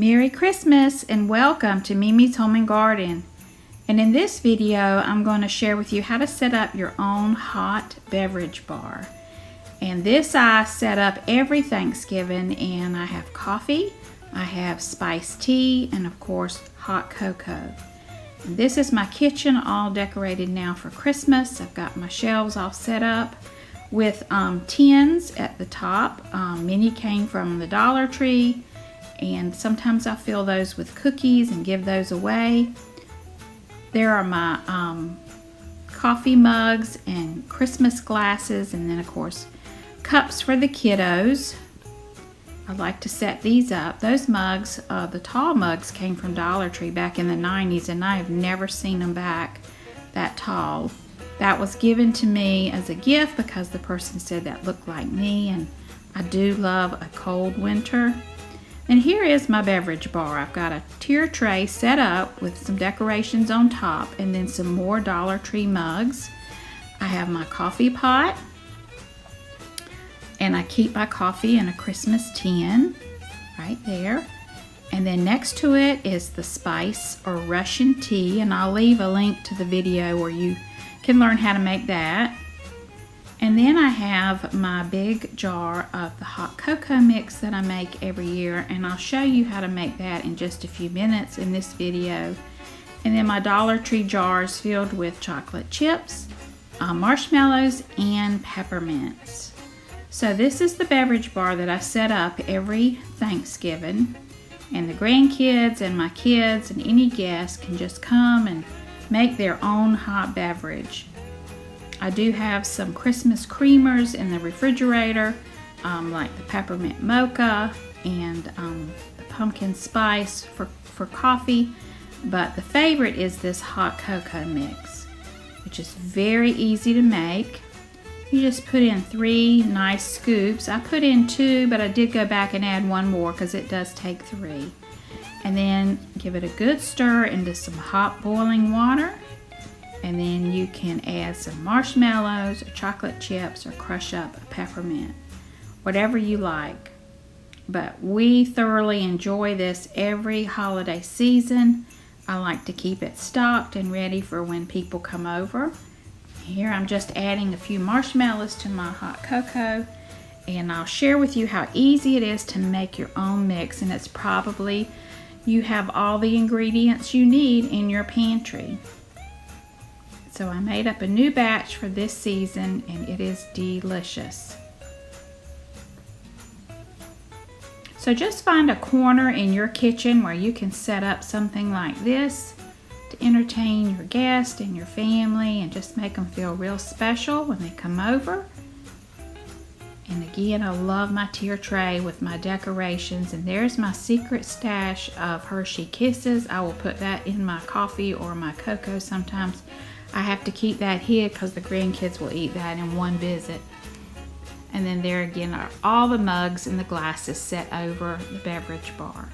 Merry Christmas and welcome to Mimi's Home and Garden. And in this video, I'm going to share with you how to set up your own hot beverage bar. And this I set up every Thanksgiving, and I have coffee, I have spiced tea, and of course hot cocoa. And this is my kitchen all decorated now for Christmas. I've got my shelves all set up with tins at the top. Many came from the Dollar Tree. And sometimes I fill those with cookies and give those away. There are my coffee mugs and Christmas glasses, and then of course cups for the kiddos. I like to set these up. Those mugs, the tall mugs, came from Dollar Tree back in the 90s, and I have never seen them back that tall. That was given to me as a gift because the person said that looked like me, and I do love a cold winter. And here is my beverage bar. I've got a tier tray set up with some decorations on top and then some more Dollar Tree mugs. I have my coffee pot, and I keep my coffee in a Christmas tin right there. And then next to it is the spice or Russian tea, and I'll leave a link to the video where you can learn how to make that. And then I have my big jar of the hot cocoa mix that I make every year, and I'll show you how to make that in just a few minutes in this video. And then my Dollar Tree jars filled with chocolate chips, marshmallows, and peppermints. So this is the beverage bar that I set up every Thanksgiving, and the grandkids and my kids and any guests can just come and make their own hot beverage. I do have some Christmas creamers in the refrigerator, like the peppermint mocha and the pumpkin spice for coffee. But the favorite is this hot cocoa mix, which is very easy to make. You just put in 3 nice scoops. I put in 2, but I did go back and add 1 more because it does take 3. And then give it a good stir into some hot boiling water. And then you can add some marshmallows or chocolate chips or crush up a peppermint, whatever you like. But we thoroughly enjoy this every holiday season. I like to keep it stocked and ready for when people come over. Here I'm just adding a few marshmallows to my hot cocoa, and I'll share with you how easy it is to make your own mix, and it's probably you have all the ingredients you need in your pantry. So I made up a new batch for this season, and it is delicious. So just find a corner in your kitchen where you can set up something like this to entertain your guests and your family and just make them feel real special when they come over. And again, I love my tier tray with my decorations, and there's my secret stash of Hershey Kisses. I will put that in my coffee or my cocoa sometimes. I have to keep that hid because the grandkids will eat that in one visit. And then there again are all the mugs and the glasses set over the beverage bar.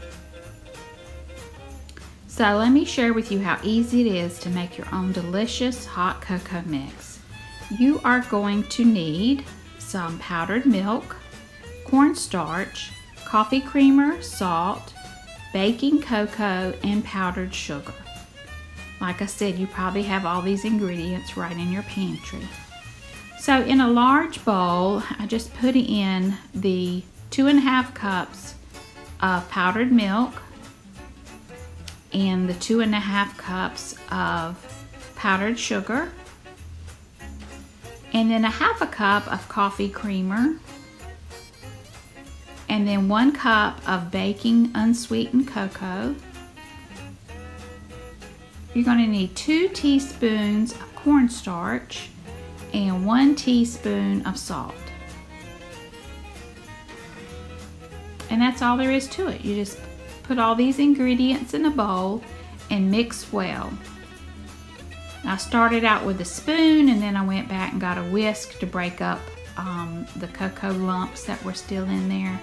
So let me share with you how easy it is to make your own delicious hot cocoa mix. You are going to need some powdered milk, cornstarch, coffee creamer, salt, baking cocoa, and powdered sugar. Like I said, you probably have all these ingredients right in your pantry. So in a large bowl, I just put in the 2½ cups of powdered milk and the 2½ cups of powdered sugar, and then 1/2 cup of coffee creamer, and then 1 cup of baking unsweetened cocoa. You're going to need 2 teaspoons of cornstarch and 1 teaspoon of salt. And that's all there is to it. You just put all these ingredients in a bowl and mix well. I started out with a spoon, and then I went back and got a whisk to break up the cocoa lumps that were still in there.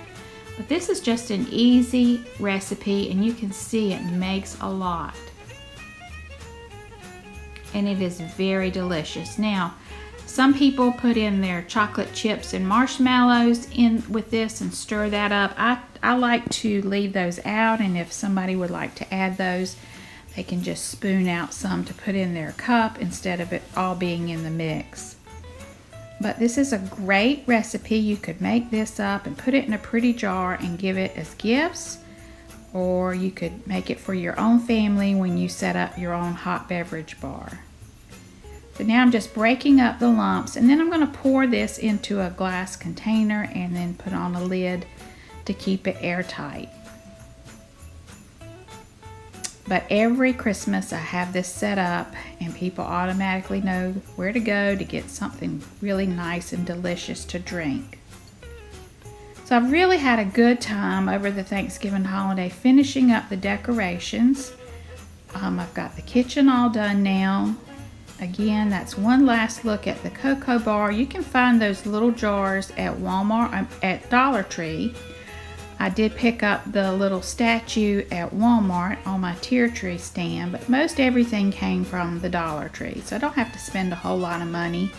But this is just an easy recipe, and you can see it makes a lot. And it is very delicious. Now, Some people put in their chocolate chips and marshmallows in with this and stir that up. I like to leave those out, and if somebody would like to add those, they can just spoon out some to put in their cup instead of it all being in the mix. But this is a great recipe. You could make this up and put it in a pretty jar and give it as gifts, or you could make it for your own family when you set up your own hot beverage bar. So now I'm just breaking up the lumps, and then I'm going to pour this into a glass container and then put on a lid to keep it airtight. But every Christmas I have this set up, and people automatically know where to go to get something really nice and delicious to drink. So I've really had a good time over the Thanksgiving holiday finishing up the decorations. I've got the kitchen all done now. Again, that's one last look at the cocoa bar. You can find those little jars at Walmart, at Dollar Tree. I did pick up the little statue at Walmart on my tier tree stand, but most everything came from the Dollar Tree, so I don't have to spend a whole lot of money.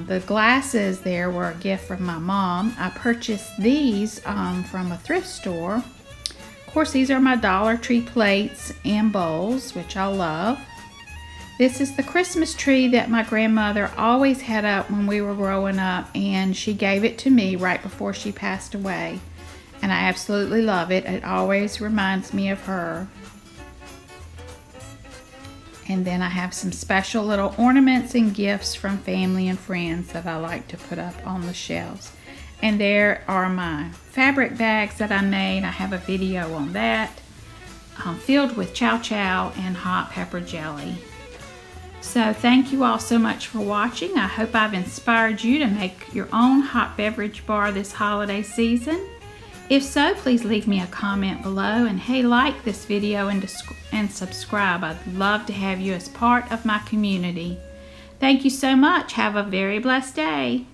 The glasses there were a gift from my mom. I purchased these from a thrift store. Of course, these are my Dollar Tree plates and bowls, which I love. This is the Christmas tree that my grandmother always had up when we were growing up, and she gave it to me right before she passed away. And I absolutely love it. It always reminds me of her. And then I have some special little ornaments and gifts from family and friends that I like to put up on the shelves. And there are my fabric bags that I made. I have a video on that, filled with chow chow and hot pepper jelly. So thank you all so much for watching. I hope I've inspired you to make your own hot beverage bar this holiday season. If so, please leave me a comment below, and hey, like this video and subscribe. I'd love to have you as part of my community. Thank you so much. Have a very blessed day.